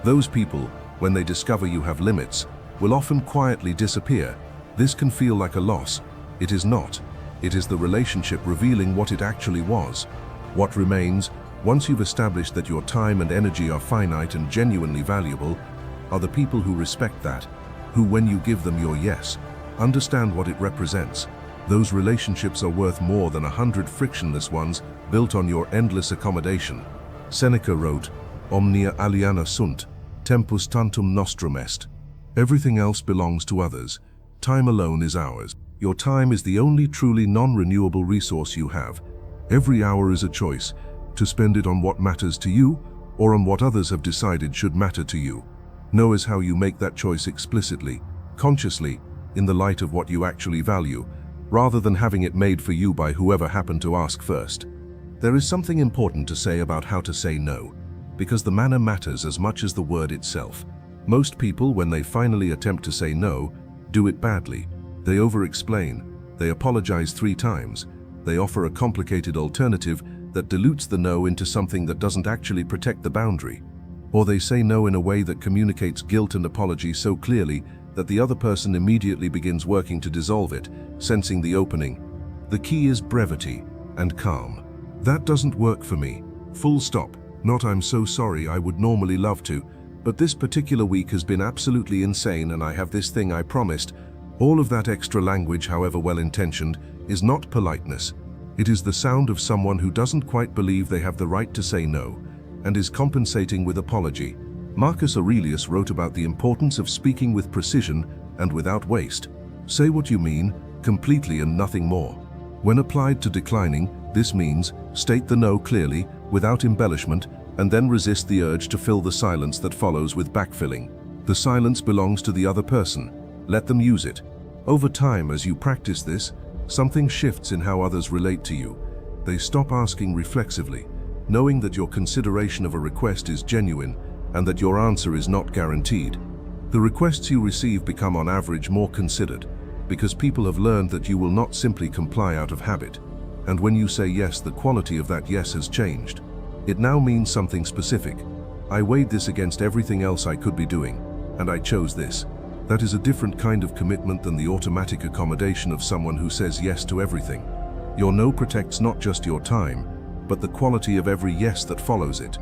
Those people, when they discover you have limits, will often quietly disappear. This can feel like a loss. It is not. It is the relationship revealing what it actually was. What remains, once you've established that your time and energy are finite and genuinely valuable, are the people who respect that, who, when you give them your yes, understand what it represents. Those relationships are worth more than 100 frictionless ones built on your endless accommodation. Seneca wrote, "Omnia aliena sunt, tempus tantum nostrum est." Everything else belongs to others. Time alone is ours. Your time is the only truly non-renewable resource you have. Every hour is a choice, to spend it on what matters to you or on what others have decided should matter to you. Know is how you make that choice explicitly, consciously, in the light of what you actually value, rather than having it made for you by whoever happened to ask first. There is something important to say about how to say no, because the manner matters as much as the word itself. Most people, when they finally attempt to say no, do it badly. They over-explain, they apologize 3 times, they offer a complicated alternative that dilutes the no into something that doesn't actually protect the boundary. Or they say no in a way that communicates guilt and apology so clearly that the other person immediately begins working to dissolve it, sensing the opening. The key is brevity and calm. "That doesn't work for me. Full stop. Not "I'm so sorry, I would normally love to, but this particular week has been absolutely insane and I have this thing I promised." All of that extra language, however well-intentioned, is not politeness. It is the sound of someone who doesn't quite believe they have the right to say no, and is compensating with apology. Marcus Aurelius wrote about the importance of speaking with precision and without waste. Say what you mean, completely and nothing more. When applied to declining, this means state the no clearly, without embellishment, and then resist the urge to fill the silence that follows with backfilling. The silence belongs to the other person. Let them use it. Over time, as you practice this, something shifts in how others relate to you. They stop asking reflexively, knowing that your consideration of a request is genuine and that your answer is not guaranteed. The requests you receive become on average more considered, because people have learned that you will not simply comply out of habit. And when you say yes, the quality of that yes has changed. It now means something specific. I weighed this against everything else I could be doing, and I chose this. That is a different kind of commitment than the automatic accommodation of someone who says yes to everything. Your no protects not just your time, but the quality of every yes that follows it.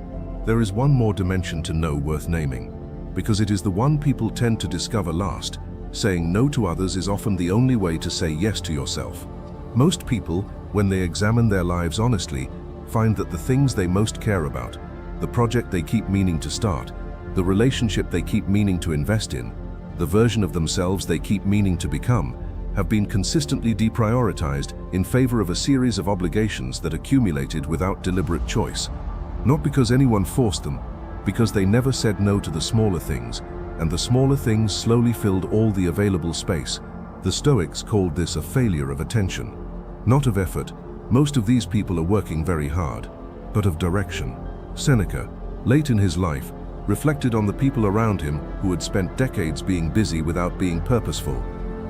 There is one more dimension to no worth naming, because it is the one people tend to discover last. Saying no to others is often the only way to say yes to yourself. Most people, when they examine their lives honestly, find that the things they most care about, the project they keep meaning to start, the relationship they keep meaning to invest in, the version of themselves they keep meaning to become, have been consistently deprioritized in favor of a series of obligations that accumulated without deliberate choice. Not because anyone forced them, because they never said no to the smaller things, and the smaller things slowly filled all the available space. The Stoics called this a failure of attention. Not of effort. Most of these people are working very hard, but of direction. Seneca, late in his life, reflected on the people around him who had spent decades being busy without being purposeful.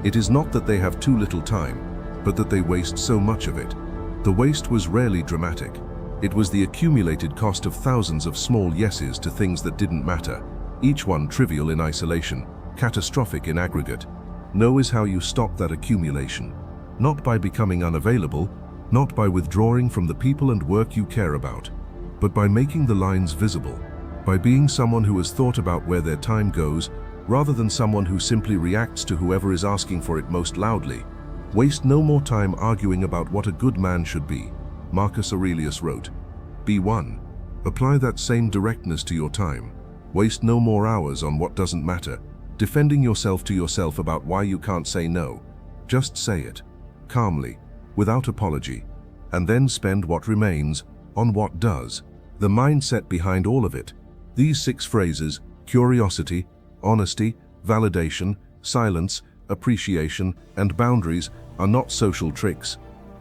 It is not that they have too little time, but that they waste so much of it. The waste was rarely dramatic. It was the accumulated cost of thousands of small yeses to things that didn't matter, each one trivial in isolation, catastrophic in aggregate. No is how you stop that accumulation. Not by becoming unavailable, not by withdrawing from the people and work you care about, but by making the lines visible, by being someone who has thought about where their time goes, rather than someone who simply reacts to whoever is asking for it most loudly. Waste no more time arguing about what a good man should be. Marcus Aurelius wrote, "Be one." Apply that same directness to your time. Waste no more hours on what doesn't matter, defending yourself to yourself about why you can't say no. Just say it, calmly, without apology, and then spend what remains on what does. The mindset behind all of it. These 6 phrases, curiosity, honesty, validation, silence, appreciation, and boundaries, are not social tricks.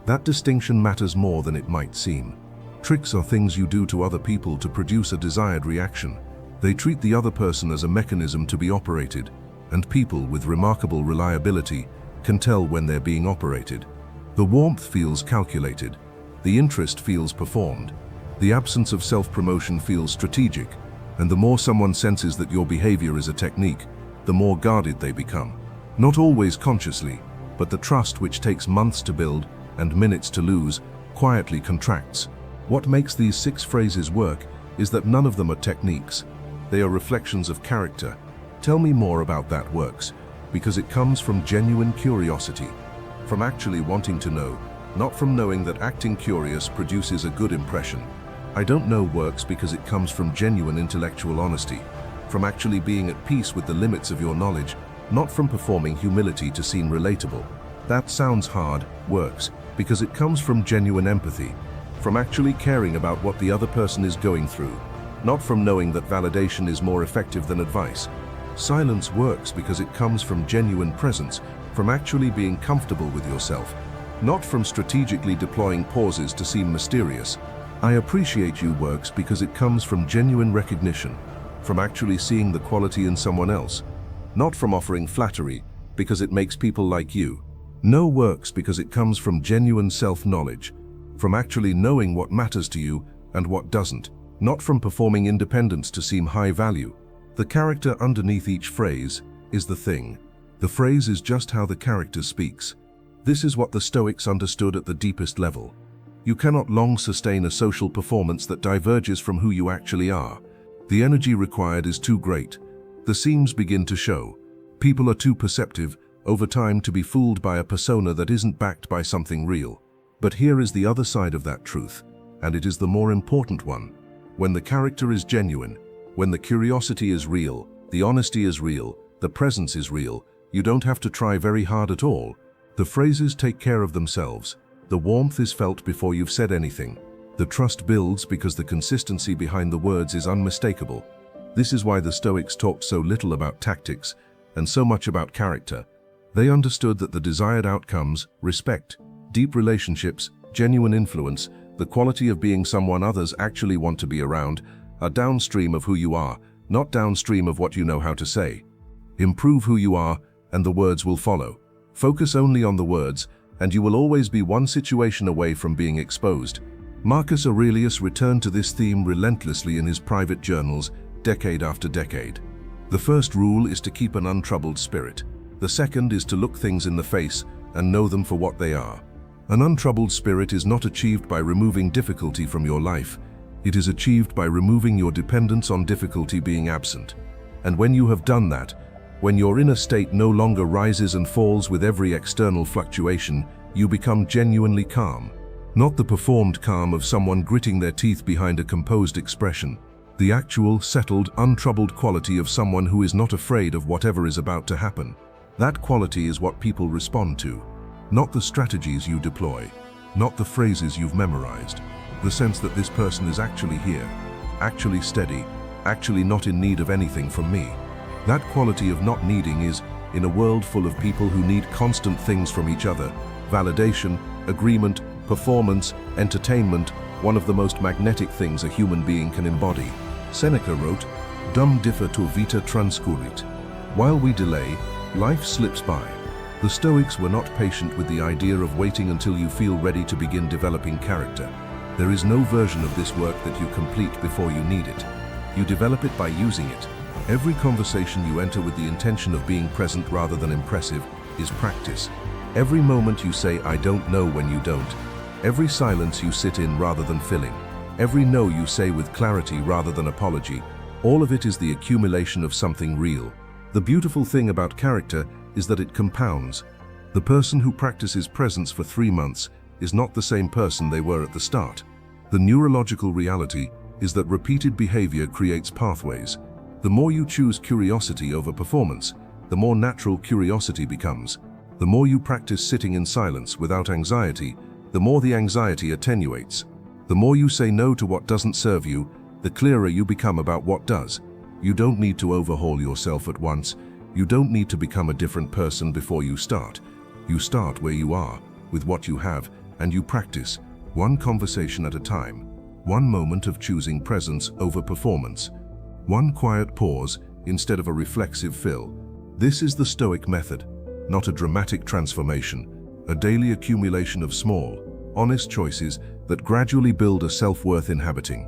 That distinction matters more than it might seem. Tricks are things you do to other people to produce a desired reaction. They treat the other person as a mechanism to be operated, and people with remarkable reliability can tell when they're being operated. The warmth feels calculated. The interest feels performed. The absence of self-promotion feels strategic, and the more someone senses that your behavior is a technique, the more guarded they become. Not always consciously, but the trust which takes months to build and minutes to lose quietly contracts. What makes these 6 phrases work is that none of them are techniques. They are reflections of character. Tell me more about that works, because it comes from genuine curiosity, from actually wanting to know, not from knowing that acting curious produces a good impression. I don't know works because it comes from genuine intellectual honesty, from actually being at peace with the limits of your knowledge, not from performing humility to seem relatable. That sounds hard, works, because it comes from genuine empathy, from actually caring about what the other person is going through, not from knowing that validation is more effective than advice. Silence works because it comes from genuine presence, from actually being comfortable with yourself, not from strategically deploying pauses to seem mysterious. I appreciate you works because it comes from genuine recognition, from actually seeing the quality in someone else, not from offering flattery because it makes people like you. No works because it comes from genuine self-knowledge, from actually knowing what matters to you and what doesn't, not from performing independence to seem high value. The character underneath each phrase is the thing. The phrase is just how the character speaks. This is what the Stoics understood at the deepest level. You cannot long sustain a social performance that diverges from who you actually are. The energy required is too great. The seams begin to show. People are too perceptive over time to be fooled by a persona that isn't backed by something real. But here is the other side of that truth, and it is the more important one. When the character is genuine, when the curiosity is real, the honesty is real, the presence is real, you don't have to try very hard at all. The phrases take care of themselves. The warmth is felt before you've said anything. The trust builds because the consistency behind the words is unmistakable. This is why the Stoics talked so little about tactics and so much about character. They understood that the desired outcomes, respect, deep relationships, genuine influence, the quality of being someone others actually want to be around, are downstream of who you are, not downstream of what you know how to say. Improve who you are, and the words will follow. Focus only on the words, and you will always be one situation away from being exposed. Marcus Aurelius returned to this theme relentlessly in his private journals, decade after decade. The first rule is to keep an untroubled spirit. The second is to look things in the face and know them for what they are. An untroubled spirit is not achieved by removing difficulty from your life. It is achieved by removing your dependence on difficulty being absent. And when you have done that, when your inner state no longer rises and falls with every external fluctuation, you become genuinely calm. Not the performed calm of someone gritting their teeth behind a composed expression. The actual, settled, untroubled quality of someone who is not afraid of whatever is about to happen. That quality is what people respond to. Not the strategies you deploy. Not the phrases you've memorized. The sense that this person is actually here, actually steady, actually not in need of anything from me. That quality of not needing is, in a world full of people who need constant things from each other, validation, agreement, performance, entertainment, one of the most magnetic things a human being can embody. Seneca wrote, "Dum differtur vita transcurrit." While we delay, life slips by. The Stoics were not patient with the idea of waiting until you feel ready to begin developing character. There is no version of this work that you complete before you need it. You develop it by using it. Every conversation you enter with the intention of being present rather than impressive is practice. Every moment you say "I don't know" when you don't. Every silence you sit in rather than filling. Every no you say with clarity rather than apology. All of it is the accumulation of something real. The beautiful thing about character is that it compounds. The person who practices presence for 3 months is not the same person they were at the start. The neurological reality is that repeated behavior creates pathways. The more you choose curiosity over performance, the more natural curiosity becomes. The more you practice sitting in silence without anxiety, the more the anxiety attenuates. The more you say no to what doesn't serve you, the clearer you become about what does. You don't need to overhaul yourself at once. You don't need to become a different person before you start. You start where you are, with what you have, and you practice, one conversation at a time, one moment of choosing presence over performance, one quiet pause instead of a reflexive fill. This is the Stoic method, not a dramatic transformation, a daily accumulation of small, honest choices that gradually build a self-worth inhabiting.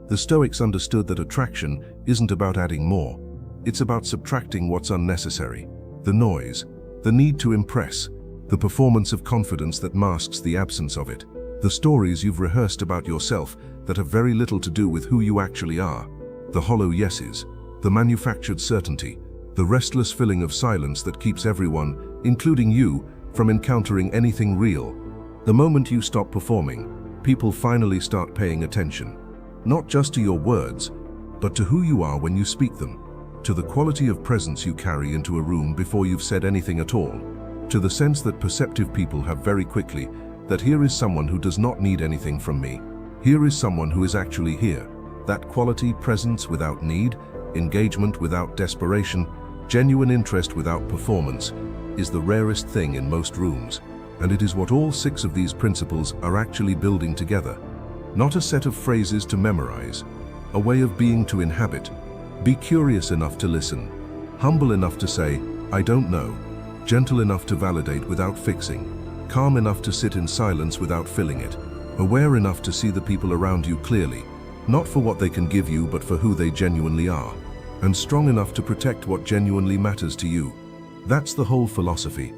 The Stoics understood that attraction isn't about adding more. It's about subtracting what's unnecessary, the noise, the need to impress, the performance of confidence that masks the absence of it, the stories you've rehearsed about yourself that have very little to do with who you actually are, the hollow yeses, the manufactured certainty, the restless filling of silence that keeps everyone, including you, from encountering anything real. The moment you stop performing, people finally start paying attention, not just to your words, but to who you are when you speak them, to the quality of presence you carry into a room before you've said anything at all, to the sense that perceptive people have very quickly that here is someone who does not need anything from me. Here is someone who is actually here. That quality, presence without need, engagement without desperation, genuine interest without performance, is the rarest thing in most rooms. And it is what all 6 of these principles are actually building together. Not a set of phrases to memorize, a way of being to inhabit. Be curious enough to listen, humble enough to say, "I don't know," gentle enough to validate without fixing, calm enough to sit in silence without filling it, aware enough to see the people around you clearly, not for what they can give you but for who they genuinely are, and strong enough to protect what genuinely matters to you. That's the whole philosophy.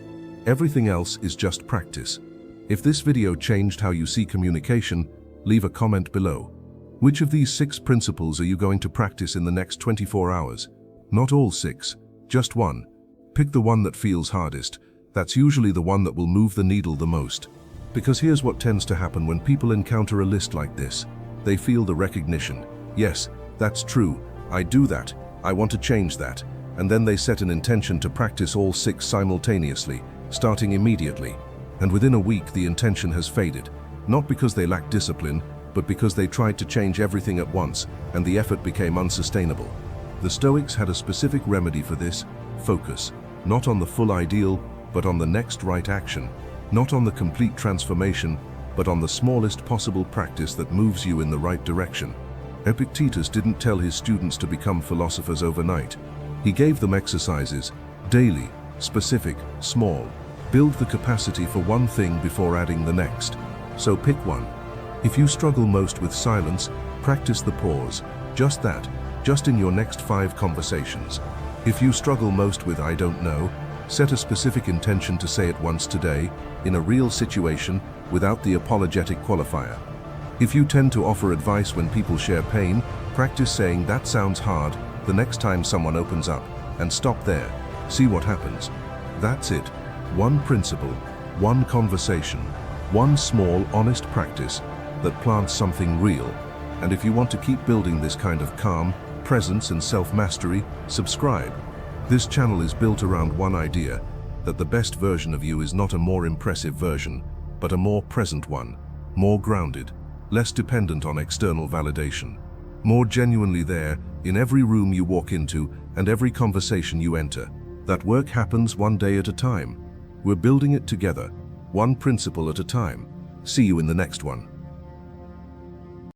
Everything else is just practice. If this video changed how you see communication, leave a comment below. Which of these 6 principles are you going to practice in the next 24 hours? Not all 6, just one. Pick the one that feels hardest. That's usually the one that will move the needle the most. Because here's what tends to happen when people encounter a list like this. They feel the recognition. Yes, that's true. I do that. I want to change that. And then they set an intention to practice all 6 simultaneously, starting immediately. And within a week, the intention has faded. Not because they lack discipline, but because they tried to change everything at once, and the effort became unsustainable. The Stoics had a specific remedy for this: focus. Not on the full ideal, but on the next right action. Not on the complete transformation, but on the smallest possible practice that moves you in the right direction. Epictetus didn't tell his students to become philosophers overnight. He gave them exercises, daily, specific, small. Build the capacity for one thing before adding the next. So pick one. If you struggle most with silence, practice the pause. Just that, just in your next 5 conversations. If you struggle most with I don't know, set a specific intention to say it once today, in a real situation, without the apologetic qualifier. If you tend to offer advice when people share pain, practice saying that sounds hard the next time someone opens up, and stop there. See what happens. That's it. One principle, one conversation, one small, honest practice that plants something real. And if you want to keep building this kind of calm, presence and self-mastery, subscribe. This channel is built around one idea, that the best version of you is not a more impressive version, but a more present one, more grounded, less dependent on external validation, more genuinely there in every room you walk into and every conversation you enter. That work happens one day at a time. We're building it together, one principle at a time. See you in the next one.